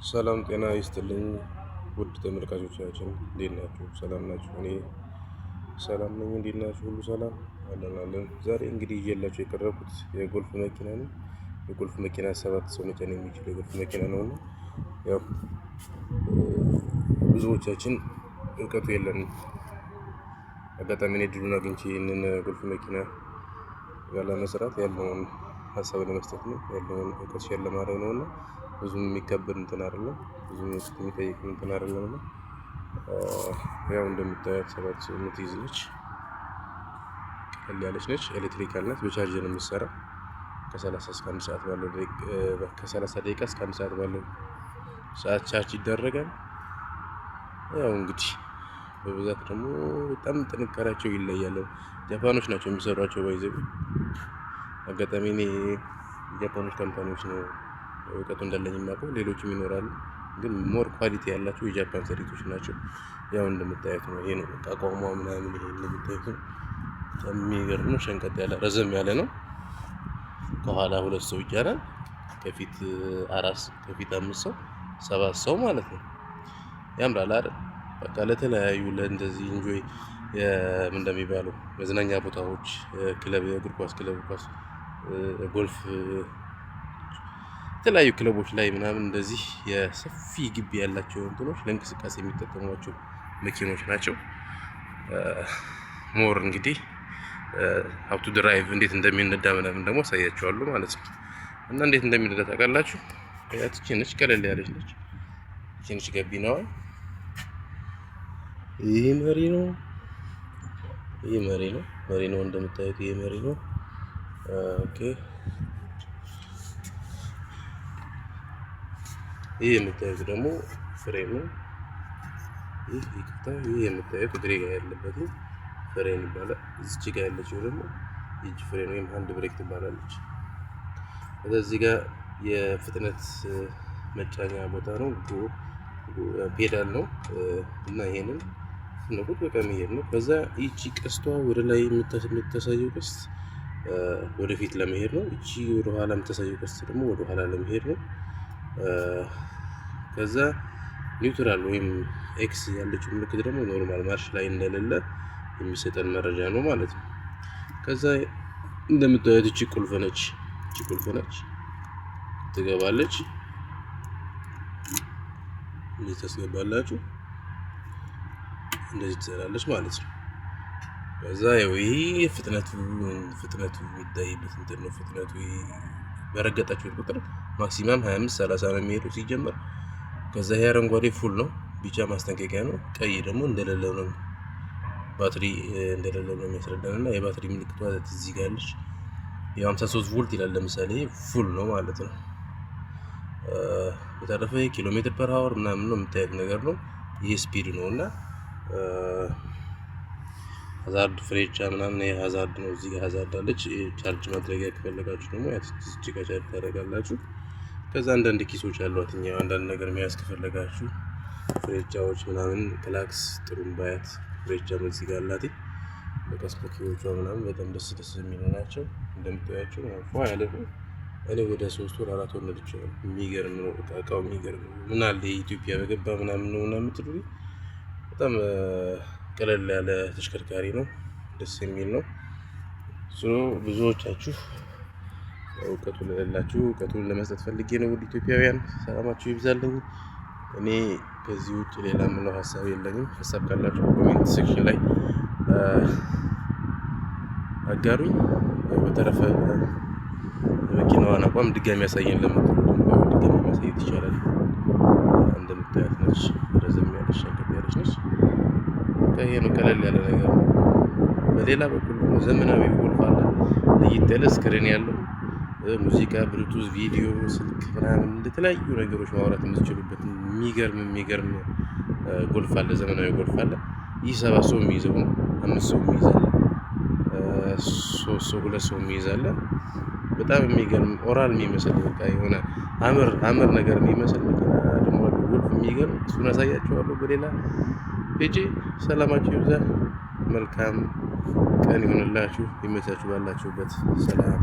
ሰላም ጤና ይስጥልኝ ውድ ተመልካቾቻችን እንዴት ናችሁ? ሰላም ናችሁ? እኔ ሰላም ነኝ። እንዴት ናችሁ? ሁሉ ሰላም አለን። ዛሬ እንግዲህ ይዤላችሁ የቀረብኩት የጎልፍ መኪና ነው። የጎልፍ መኪና 7 ሰው መጫን የሚችል የጎልፍ መኪና ነውና ያው ብዙዎቻችን እውቀቱ የለንም። አጋጣሚ እኔ እድሉን አግኝቼ ይህንን ጎልፍ መኪና ጋር ለመስራት ያለውን ሀሳብ ለመስጠት ነው፣ ያለውን እውቀት ሼር ለማድረግ ነውና ብዙም የሚከብድ እንትን አይደለም፣ ብዙም የሚጠይቅ እንትን አይደለም። እና ያው እንደምታዩት 7 ሰው የምትይዝ ነች፣ ቀለል ያለች ነች፣ ኤሌክትሪካል ናት፣ በቻርጅ ነው የምትሰራ። ከ30 እስከ 1 ሰዓት ባለው ከ30 ደቂቃ እስከ 1 ሰዓት ባለው ሰዓት ቻርጅ ይደረጋል። ያው እንግዲህ በብዛት ደግሞ በጣም ጥንካሬያቸው ይለያል። ጃፓኖች ናቸው የሚሰሯቸው። ባይዘው አጋጣሚ እኔ ጃፓኖች ካምፓኒዎች ነው እውቀቱ እንዳለኝ የማውቀው፣ ሌሎችም ይኖራሉ፣ ግን ሞር ኳሊቲ ያላቸው የጃፓን ሰሪቶች ናቸው። ያው እንደምታዩት ነው። ይሄ ነው አቋሟ ምናምን። ይሄ እንደምታዩት ነው። የሚገርም ነው። ሸንቀጥ ያለ ረዘም ያለ ነው። ከኋላ 2 ሰው ይጫናል፣ ከፊት 4፣ ከፊት 5 ሰው 7 ሰው ማለት ነው። ያምራል አይደል? በቃ ለተለያዩ ለእንደዚህ ኢንጆይ እንደሚባለው መዝናኛ ቦታዎች፣ ክለብ፣ የእግር ኳስ ክለብ፣ ኳስ፣ ጎልፍ፣ የተለያዩ ክለቦች ላይ ምናምን እንደዚህ የሰፊ ግቢ ያላቸው እንትኖች ለእንቅስቃሴ የሚጠቀሟቸው መኪኖች ናቸው። ሞር እንግዲህ ሀው ቱ ድራይቭ እንዴት እንደሚነዳ ምናምን ደግሞ አሳያቸዋለሁ ማለት ነው። እና እንዴት እንደሚነዳ ታውቃላችሁ? ያቺ ነች፣ ቀለል ያለች ነች። ይቺ ነች ገቢናዋ። ይሄ መሪ ነው። መሪ ነው እንደምታዩት፣ ይሄ መሪ ነው። ኦኬ። ይሄ የምታዩት ደግሞ ፍሬን ነው። ይሄ የምታዩት እግሬ ጋር ያለበት ፍሬን ይባላል። እዚች ጋር ያለችው ደግሞ የእጅ ፍሬን ወይም ሃንድ ብሬክ ትባላለች። እዚህ ጋር የፍጥነት መጫኛ ቦታ ነው፣ ፔዳል ነው። እና ይሄንን ስነቁት በቃ መሄድ ነው። ከዛ ይቺ ቀስቷ ወደ ላይ የምታሳየው ቀስት ወደፊት ለመሄድ ነው። ይቺ ወደ ኋላ የምታሳየው ቀስት ደግሞ ወደ ኋላ ለመሄድ ነው። ከዛ ኒውትራል ወይም ኤክስ ያለችው ምልክት ደግሞ ኖርማል ማርሽ ላይ እንደሌለ የሚሰጠን መረጃ ነው ማለት ነው። ከዛ እንደምታዩት እቺ ቁልፍ ነች፣ ትገባለች። እንደዚህ ታስገባላችሁ፣ እንደዚህ ትሰራለች ማለት ነው። ከዛ ያው ይሄ ፍጥነቱ የሚታይበት እንትን ነው። ፍጥነቱ በረገጣችሁ ቁጥር ማክሲማም 25-30 ነው የሚሄደው ሲጀመር። ከዛ ይሄ አረንጓዴ ፉል ነው፣ ቢጫ ማስጠንቀቂያ ነው፣ ቀይ ደግሞ እንደሌለው ነው፣ ባትሪ እንደሌለው ነው የሚያስረዳን። እና የባትሪ ምልክቷ እዚህ ጋር አለች። የ53 ቮልት ይላል ለምሳሌ፣ ፉል ነው ማለት ነው። በተረፈ ኪሎ ሜትር ፐር አወር ምናምን ነው የምታዩት ነገር ነው። ይሄ ስፒድ ነው። እና ሃዛርድ ፍሬቻ ምናምን ይሄ ሃዛርድ ነው። እዚህ ጋር ሃዛርድ አለች። ቻርጅ ማድረጊያ ከፈለጋችሁ ደግሞ እዚህ ጋር ቻርጅ ታደርጋላችሁ። ከዛ አንዳንድ ኪሶች አሏት። አንዳንድ ነገር መያዝ ከፈለጋችሁ ፍሬቻዎች ምናምን፣ ክላክስ፣ ጥሩምባያት፣ ፍሬቻ እዚህ ጋር አላት። በቃ ስፖኪዎቿ ምናምን በጣም ደስ የሚሉ ናቸው። እንደምታያቸው ፏ ያለ ነው። እኔ ወደ 3 ወር 4 ወር ነድቼዋለሁ። የሚገርም ነው። እቃው የሚገርም ነው። ምን አለ የኢትዮጵያ በገባ ምናምን ነው እና የምትሉኝ፣ በጣም ቀለል ያለ ተሽከርካሪ ነው። ደስ የሚል ነው። ብዙዎቻችሁ እውቀቱ ለሌላችሁ እውቀቱን ለመስጠት ፈልጌ ነው። ውድ ኢትዮጵያውያን ሰላማችሁ ይብዛልኝ። እኔ ከዚህ ውጭ ሌላ ምለው ሀሳብ የለኝም። ሀሳብ ካላችሁ ኮሜንት ሴክሽን ላይ አጋሩኝ። በተረፈ መኪናዋን አቋም ድጋሚ ያሳየን ለምትሉ ድጋሚ ማሳየት ይቻላል። እንደምታያት ነች፣ ረዘም ያለች ሸንቀጥ ያለች ነች። ይሄ ነው፣ ቀለል ያለ ነገር ነው። በሌላ በኩል ደግሞ ዘመናዊ ጎልፍ አለ፣ ለየት ያለ ስክሪን ያለው ሙዚቃ፣ ብሉቱዝ፣ ቪዲዮ፣ ስልክ ምናምን እንደተለያዩ ነገሮች ማውራት የምትችሉበት የሚገርም ጎልፍ አለ፣ ዘመናዊ ጎልፍ አለ። ይህ 7 ሰው የሚይዘው ነው። 5 ሰው የሚይዛል፣ 3 ሰው 2 ሰው የሚይዛል። በጣም የሚገርም ኦራል የሚመስል በቃ የሆነ አምር ነገር የሚመስል መኪና ደግሞ ጎልፍ የሚገርም፣ እሱን አሳያችኋለሁ በሌላ ፔጅ። ሰላማችሁ ይብዛ። መልካም ቀን ይሆንላችሁ። ይመቻችሁ ባላችሁበት። ሰላም